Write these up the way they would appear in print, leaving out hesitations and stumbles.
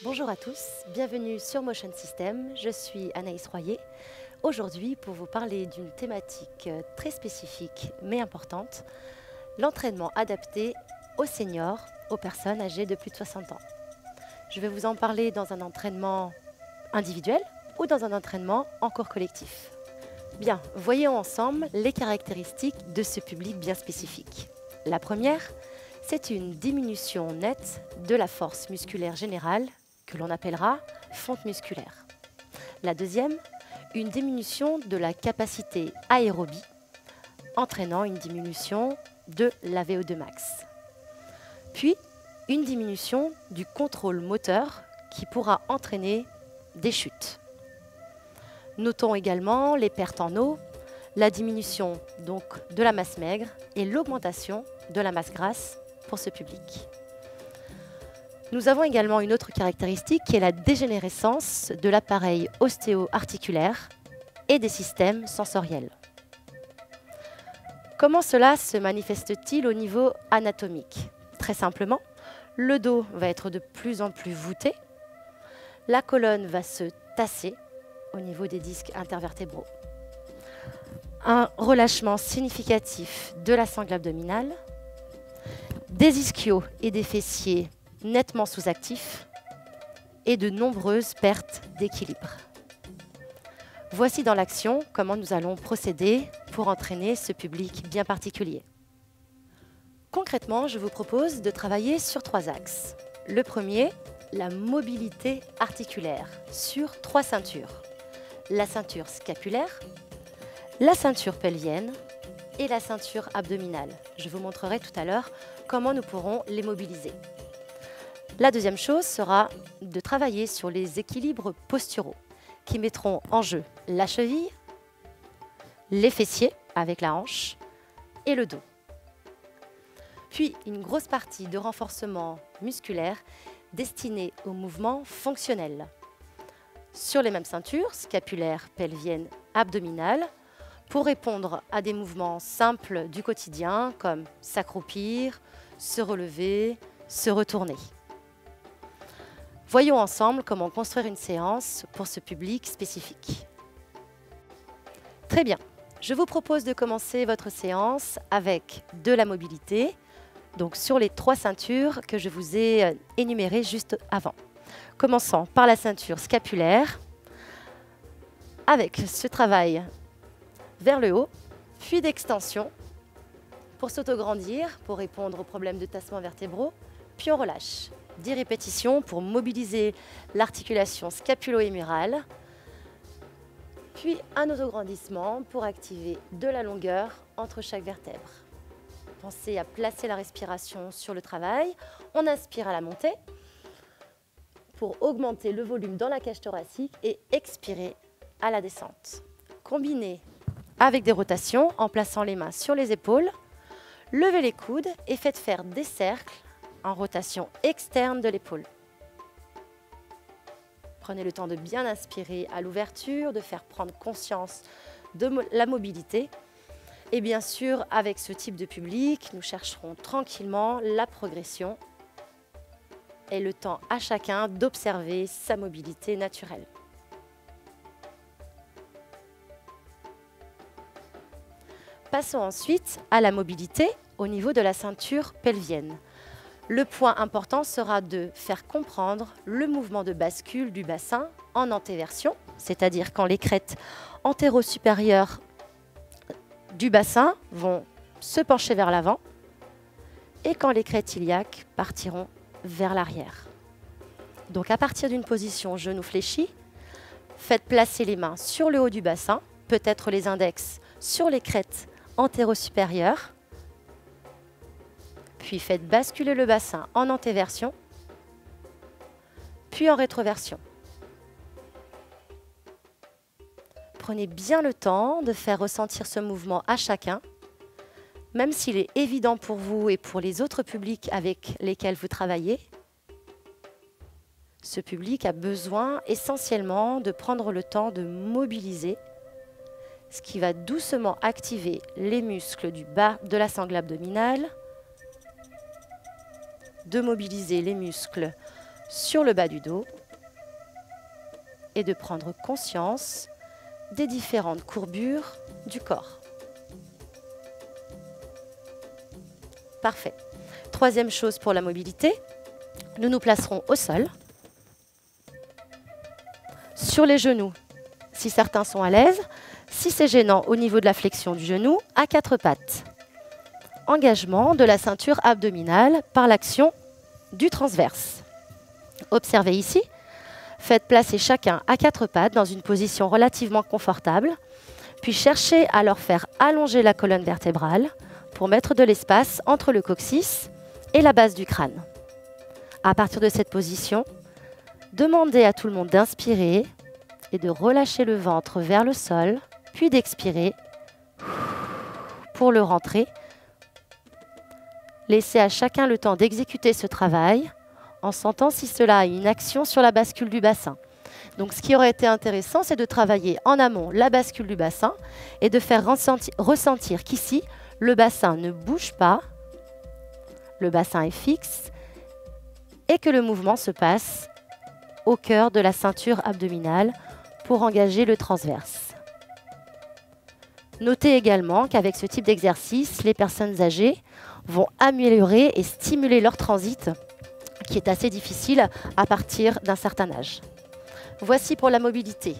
Bonjour à tous, bienvenue sur Motion System, je suis Anaïs Royer. Aujourd'hui, pour vous parler d'une thématique très spécifique mais importante, l'entraînement adapté aux seniors, aux personnes âgées de plus de 60 ans. Je vais vous en parler dans un entraînement individuel ou dans un entraînement en cours collectif. Bien, voyons ensemble les caractéristiques de ce public bien spécifique. La première, c'est une diminution nette de la force musculaire générale que l'on appellera fonte musculaire. La deuxième, une diminution de la capacité aérobie, entraînant une diminution de la VO2 max. Puis, une diminution du contrôle moteur qui pourra entraîner des chutes. Notons également les pertes en eau, la diminution donc de la masse maigre et l'augmentation de la masse grasse pour ce public. Nous avons également une autre caractéristique qui est la dégénérescence de l'appareil ostéo-articulaire et des systèmes sensoriels. Comment cela se manifeste-t-il au niveau anatomique? Très simplement, le dos va être de plus en plus voûté, la colonne va se tasser au niveau des disques intervertébraux. Un relâchement significatif de la sangle abdominale, des ischios et des fessiers nettement sous-actifs et de nombreuses pertes d'équilibre. Voici dans l'action comment nous allons procéder pour entraîner ce public bien particulier. Concrètement, je vous propose de travailler sur 3 axes. Le premier, la mobilité articulaire sur 3 ceintures. La ceinture scapulaire, la ceinture pelvienne et la ceinture abdominale. Je vous montrerai tout à l'heure comment nous pourrons les mobiliser. La deuxième chose sera de travailler sur les équilibres posturaux qui mettront en jeu la cheville, les fessiers avec la hanche et le dos. Puis une grosse partie de renforcement musculaire destinée aux mouvements fonctionnels. Sur les mêmes ceintures, scapulaire, pelvienne, abdominale, pour répondre à des mouvements simples du quotidien comme s'accroupir, se relever, se retourner. Voyons ensemble comment construire une séance pour ce public spécifique. Très bien, je vous propose de commencer votre séance avec de la mobilité, donc sur les 3 ceintures que je vous ai énumérées juste avant. Commençons par la ceinture scapulaire, avec ce travail vers le haut, puis d'extension pour s'autograndir, pour répondre aux problèmes de tassement vertébraux, puis on relâche. 10 répétitions pour mobiliser l'articulation scapulo-hémurale, puis un autograndissement pour activer de la longueur entre chaque vertèbre. Pensez à placer la respiration sur le travail. On inspire à la montée pour augmenter le volume dans la cage thoracique et expirer à la descente. Combinez avec des rotations en plaçant les mains sur les épaules, levez les coudes et faites faire des cercles en rotation externe de l'épaule. Prenez le temps de bien inspirer à l'ouverture, de faire prendre conscience de la mobilité. Et bien sûr, avec ce type de public, nous chercherons tranquillement la progression et le temps à chacun d'observer sa mobilité naturelle. Passons ensuite à la mobilité au niveau de la ceinture pelvienne. Le point important sera de faire comprendre le mouvement de bascule du bassin en antéversion, c'est-à-dire quand les crêtes antéro-supérieures du bassin vont se pencher vers l'avant et quand les crêtes iliaques partiront vers l'arrière. Donc à partir d'une position genou fléchi, faites placer les mains sur le haut du bassin, peut-être les index sur les crêtes antéro-supérieures, puis faites basculer le bassin en antéversion, puis en rétroversion. Prenez bien le temps de faire ressentir ce mouvement à chacun, même s'il est évident pour vous et pour les autres publics avec lesquels vous travaillez. Ce public a besoin essentiellement de prendre le temps de mobiliser, ce qui va doucement activer les muscles du bas de la sangle abdominale, de mobiliser les muscles sur le bas du dos et de prendre conscience des différentes courbures du corps. Parfait. Troisième chose pour la mobilité, nous nous placerons au sol, sur les genoux, si certains sont à l'aise, si c'est gênant au niveau de la flexion du genou, à quatre pattes. Engagement de la ceinture abdominale par l'action du transverse. Observez ici, faites placer chacun à quatre pattes dans une position relativement confortable, puis cherchez à leur faire allonger la colonne vertébrale pour mettre de l'espace entre le coccyx et la base du crâne. À partir de cette position, demandez à tout le monde d'inspirer et de relâcher le ventre vers le sol, puis d'expirer pour le rentrer. Laissez à chacun le temps d'exécuter ce travail en sentant si cela a une action sur la bascule du bassin. Donc ce qui aurait été intéressant, c'est de travailler en amont la bascule du bassin et de faire ressentir qu'ici, le bassin ne bouge pas, le bassin est fixe et que le mouvement se passe au cœur de la ceinture abdominale pour engager le transverse. Notez également qu'avec ce type d'exercice, les personnes âgées vont améliorer et stimuler leur transit, qui est assez difficile à partir d'un certain âge. Voici pour la mobilité.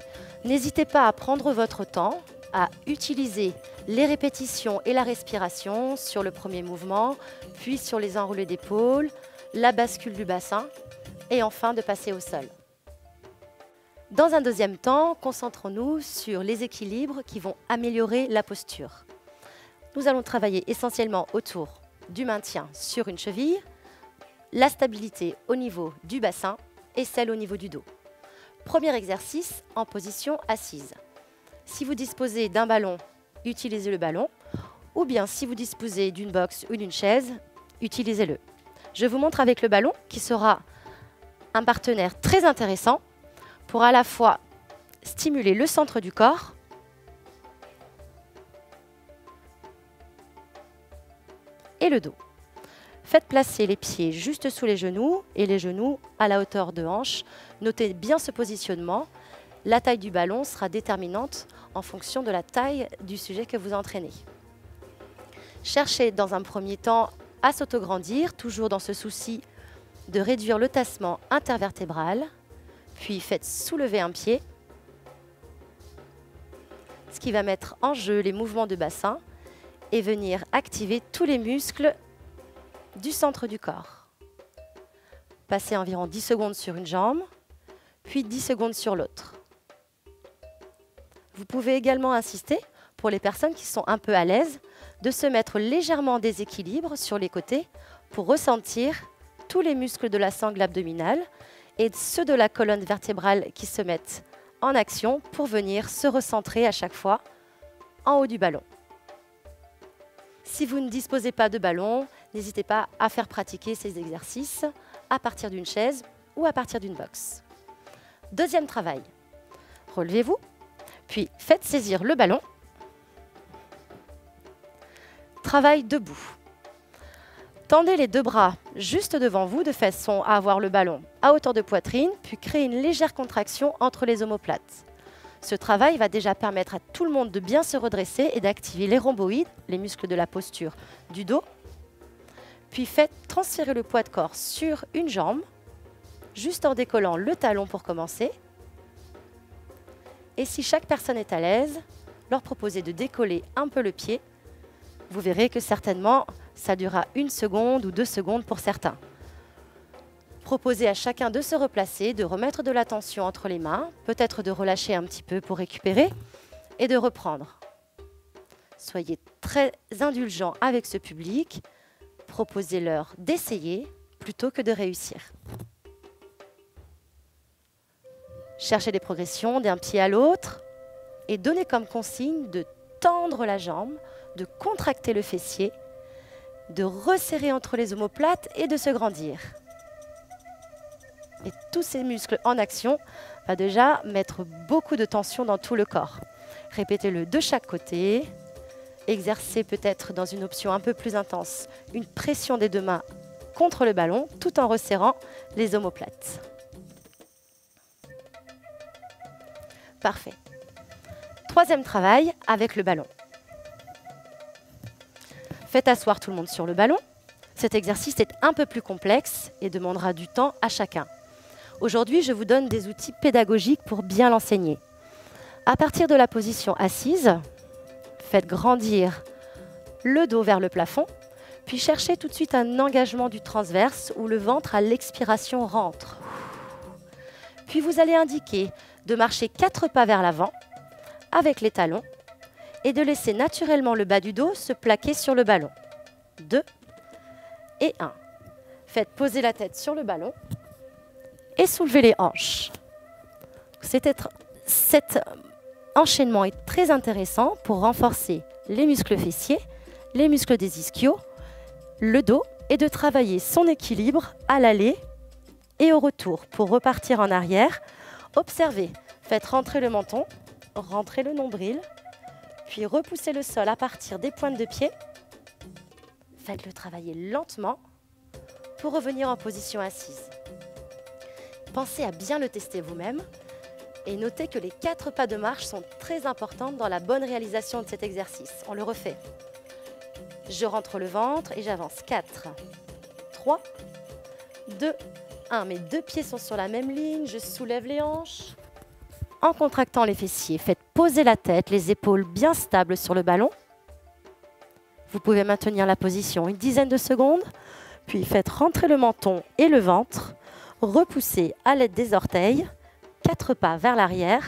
N'hésitez pas à prendre votre temps, à utiliser les répétitions et la respiration sur le premier mouvement, puis sur les enroulés d'épaules, la bascule du bassin et enfin de passer au sol. Dans un deuxième temps, concentrons-nous sur les équilibres qui vont améliorer la posture. Nous allons travailler essentiellement autour du maintien sur une cheville, la stabilité au niveau du bassin et celle au niveau du dos. Premier exercice en position assise. Si vous disposez d'un ballon, utilisez le ballon, ou bien si vous disposez d'une box ou d'une chaise, utilisez-le. Je vous montre avec le ballon qui sera un partenaire très intéressant pour à la fois stimuler le centre du corps et le dos. Faites placer les pieds juste sous les genoux et les genoux à la hauteur de hanche. Notez bien ce positionnement. La taille du ballon sera déterminante en fonction de la taille du sujet que vous entraînez. Cherchez dans un premier temps à s'autograndir, toujours dans ce souci de réduire le tassement intervertébral. Puis faites soulever un pied, ce qui va mettre en jeu les mouvements de bassin et venir activer tous les muscles du centre du corps. Passez environ 10 secondes sur une jambe, puis 10 secondes sur l'autre. Vous pouvez également insister, pour les personnes qui sont un peu à l'aise, de se mettre légèrement en déséquilibre sur les côtés pour ressentir tous les muscles de la sangle abdominale et ceux de la colonne vertébrale qui se mettent en action pour venir se recentrer à chaque fois en haut du ballon. Si vous ne disposez pas de ballon, n'hésitez pas à faire pratiquer ces exercices à partir d'une chaise ou à partir d'une box. Deuxième travail, relevez-vous, puis faites saisir le ballon. Travail debout. Tendez les deux bras juste devant vous de façon à avoir le ballon à hauteur de poitrine, puis créez une légère contraction entre les omoplates. Ce travail va déjà permettre à tout le monde de bien se redresser et d'activer les rhomboïdes, les muscles de la posture du dos. Puis faites transférer le poids de corps sur une jambe, juste en décollant le talon pour commencer. Et si chaque personne est à l'aise, leur proposez de décoller un peu le pied. Vous verrez que certainement, ça durera 1 seconde ou 2 secondes pour certains. Proposez à chacun de se replacer, de remettre de la tension entre les mains, peut-être de relâcher un petit peu pour récupérer et de reprendre. Soyez très indulgents avec ce public. Proposez-leur d'essayer plutôt que de réussir. Cherchez des progressions d'un pied à l'autre et donnez comme consigne de tendre la jambe, de contracter le fessier, de resserrer entre les omoplates et de se grandir. Et tous ces muscles en action vont déjà mettre beaucoup de tension dans tout le corps. Répétez-le de chaque côté. Exercez peut-être dans une option un peu plus intense une pression des deux mains contre le ballon tout en resserrant les omoplates. Parfait. Troisième travail avec le ballon. Faites asseoir tout le monde sur le ballon. Cet exercice est un peu plus complexe et demandera du temps à chacun. Aujourd'hui, je vous donne des outils pédagogiques pour bien l'enseigner. À partir de la position assise, faites grandir le dos vers le plafond, puis cherchez tout de suite un engagement du transverse où le ventre à l'expiration rentre. Puis vous allez indiquer de marcher 4 pas vers l'avant avec les talons et de laisser naturellement le bas du dos se plaquer sur le ballon. 2 et 1. Faites poser la tête sur le ballon et soulevez les hanches. Cet enchaînement est très intéressant pour renforcer les muscles fessiers, les muscles des ischios, le dos et de travailler son équilibre à l'aller et au retour. Pour repartir en arrière, observez, faites rentrer le menton, rentrez le nombril, puis repoussez le sol à partir des pointes de pied. Faites-le travailler lentement pour revenir en position assise. Pensez à bien le tester vous-même et notez que les 4 pas de marche sont très importants dans la bonne réalisation de cet exercice. On le refait. Je rentre le ventre et j'avance. 4, 3, 2, 1. Mes 2 pieds sont sur la même ligne. Je soulève les hanches. En contractant les fessiers, faites poser la tête, les épaules bien stables sur le ballon. Vous pouvez maintenir la position une dizaine de secondes, puis faites rentrer le menton et le ventre. Repoussez à l'aide des orteils, 4 pas vers l'arrière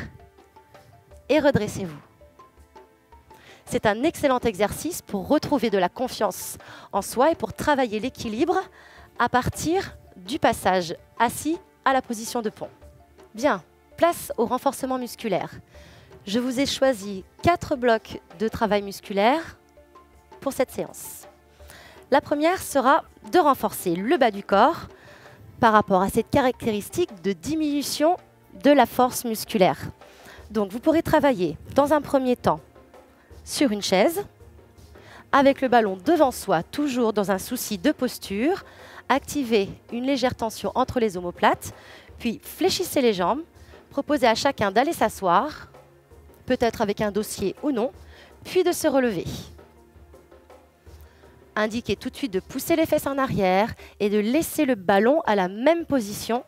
et redressez-vous. C'est un excellent exercice pour retrouver de la confiance en soi et pour travailler l'équilibre à partir du passage assis à la position de pont. Bien, place au renforcement musculaire. Je vous ai choisi 4 blocs de travail musculaire pour cette séance. La première sera de renforcer le bas du corps par rapport à cette caractéristique de diminution de la force musculaire. Donc vous pourrez travailler dans un premier temps sur une chaise, avec le ballon devant soi, toujours dans un souci de posture. Activez une légère tension entre les omoplates, puis fléchissez les jambes. Proposez à chacun d'aller s'asseoir, peut-être avec un dossier ou non, puis de se relever. Indiquez tout de suite de pousser les fesses en arrière et de laisser le ballon à la même position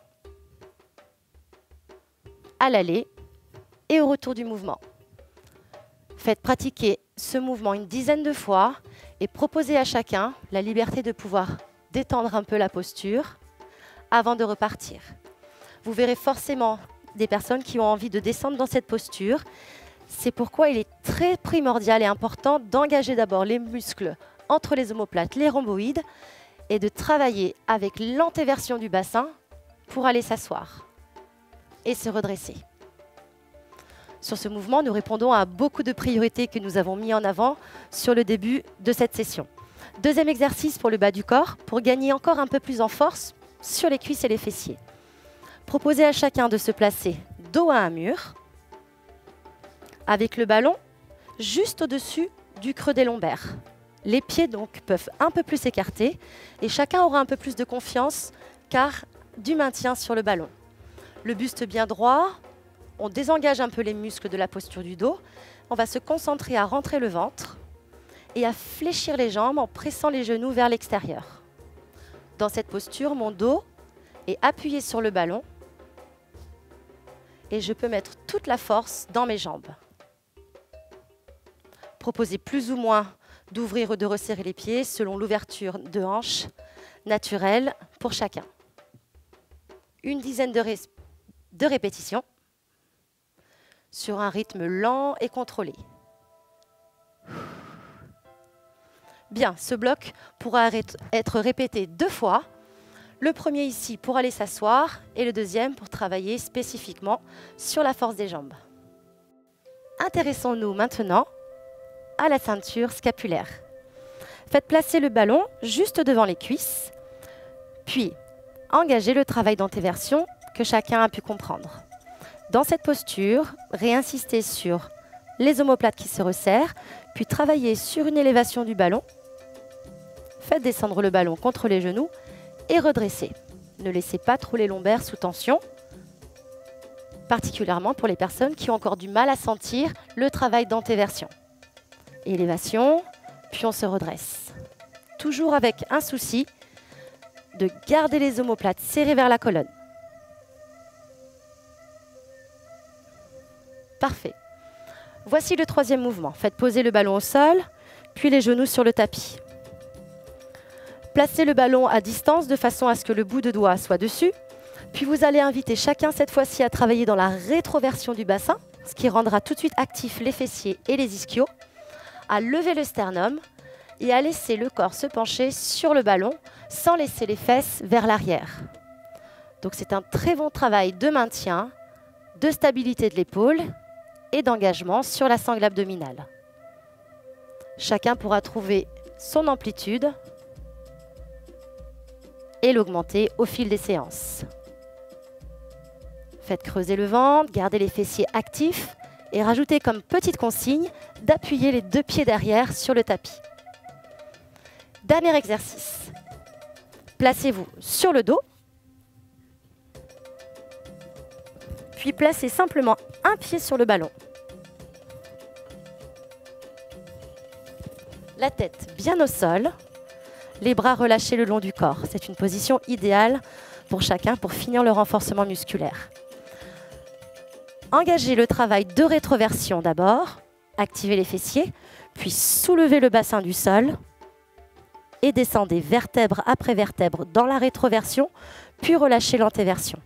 à l'aller et au retour du mouvement. Faites pratiquer ce mouvement une dizaine de fois et proposez à chacun la liberté de pouvoir détendre un peu la posture avant de repartir. Vous verrez forcément des personnes qui ont envie de descendre dans cette posture. C'est pourquoi il est très primordial et important d'engager d'abord les muscles entre les omoplates, les rhomboïdes, et de travailler avec l'antéversion du bassin pour aller s'asseoir et se redresser. Sur ce mouvement, nous répondons à beaucoup de priorités que nous avons mis en avant sur le début de cette session. Deuxième exercice pour le bas du corps, pour gagner encore un peu plus en force sur les cuisses et les fessiers. Proposez à chacun de se placer dos à un mur, avec le ballon juste au-dessus du creux des lombaires. Les pieds donc peuvent un peu plus s'écarter et chacun aura un peu plus de confiance car du maintien sur le ballon. Le buste bien droit, on désengage un peu les muscles de la posture du dos. On va se concentrer à rentrer le ventre et à fléchir les jambes en pressant les genoux vers l'extérieur. Dans cette posture, mon dos est appuyé sur le ballon et je peux mettre toute la force dans mes jambes. Proposez plus ou moins d'ouvrir ou de resserrer les pieds selon l'ouverture de hanches naturelle pour chacun. Une dizaine de répétitions sur un rythme lent et contrôlé. Bien, ce bloc pourra être répété 2 fois. Le premier ici pour aller s'asseoir et le deuxième pour travailler spécifiquement sur la force des jambes. Intéressons-nous maintenant à la ceinture scapulaire. Faites placer le ballon juste devant les cuisses, puis engagez le travail d'antéversion que chacun a pu comprendre. Dans cette posture, réinsistez sur les omoplates qui se resserrent, puis travaillez sur une élévation du ballon. Faites descendre le ballon contre les genoux et redressez. Ne laissez pas trop les lombaires sous tension. particulièrement pour les personnes qui ont encore du mal à sentir le travail d'antéversion. Élévation, puis on se redresse. Toujours avec un souci de garder les omoplates serrées vers la colonne. Parfait. Voici le troisième mouvement. Faites poser le ballon au sol, puis les genoux sur le tapis. Placez le ballon à distance de façon à ce que le bout de doigt soit dessus. Puis vous allez inviter chacun cette fois-ci à travailler dans la rétroversion du bassin, ce qui rendra tout de suite actifs les fessiers et les ischios, à lever le sternum et à laisser le corps se pencher sur le ballon sans laisser les fesses vers l'arrière. Donc c'est un très bon travail de maintien, de stabilité de l'épaule et d'engagement sur la sangle abdominale. Chacun pourra trouver son amplitude et l'augmenter au fil des séances. Faites creuser le ventre, gardez les fessiers actifs et rajoutez comme petite consigne d'appuyer les deux pieds derrière sur le tapis. Dernier exercice. Placez-vous sur le dos, puis placez simplement un pied sur le ballon. La tête bien au sol, les bras relâchés le long du corps. C'est une position idéale pour chacun pour finir le renforcement musculaire. Engagez le travail de rétroversion d'abord, activez les fessiers, puis soulevez le bassin du sol et descendez vertèbre après vertèbre dans la rétroversion, puis relâchez l'antéversion.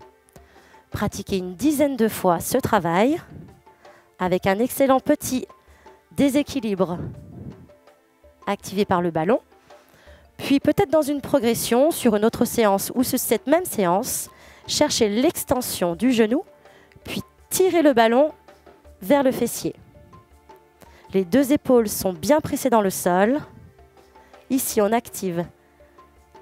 Pratiquez une dizaine de fois ce travail avec un excellent petit déséquilibre activé par le ballon, puis peut-être dans une progression sur une autre séance ou sur cette même séance, cherchez l'extension du genou, puis tirez le ballon vers le fessier. Les deux épaules sont bien pressées dans le sol. Ici, on active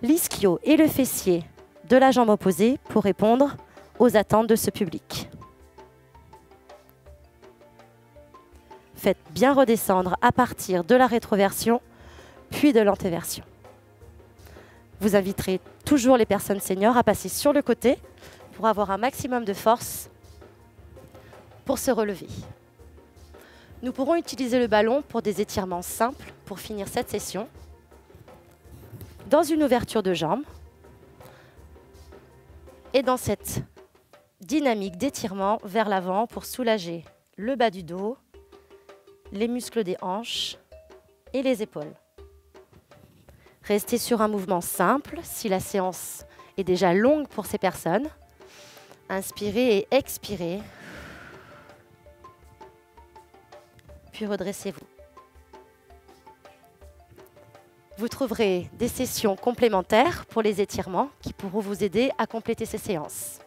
l'ischio et le fessier de la jambe opposée pour répondre aux attentes de ce public. Faites bien redescendre à partir de la rétroversion, puis de l'antéversion. Vous inviterez toujours les personnes seniors à passer sur le côté pour avoir un maximum de force pour se relever. Nous pourrons utiliser le ballon pour des étirements simples pour finir cette session. Dans une ouverture de jambes et dans cette dynamique d'étirement vers l'avant pour soulager le bas du dos, les muscles des hanches et les épaules. Restez sur un mouvement simple si la séance est déjà longue pour ces personnes. Inspirez et expirez. Puis redressez-vous. Vous trouverez des sessions complémentaires pour les étirements qui pourront vous aider à compléter ces séances.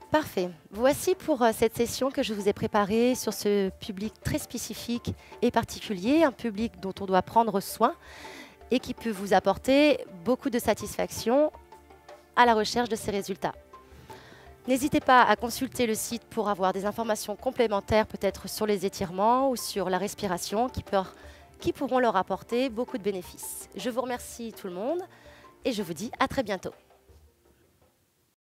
Parfait. Voici pour cette session que je vous ai préparée sur ce public très spécifique et particulier, un public dont on doit prendre soin et qui peut vous apporter beaucoup de satisfaction à la recherche de ces résultats. N'hésitez pas à consulter le site pour avoir des informations complémentaires, peut-être sur les étirements ou sur la respiration, qui pourront leur apporter beaucoup de bénéfices. Je vous remercie tout le monde et je vous dis à très bientôt.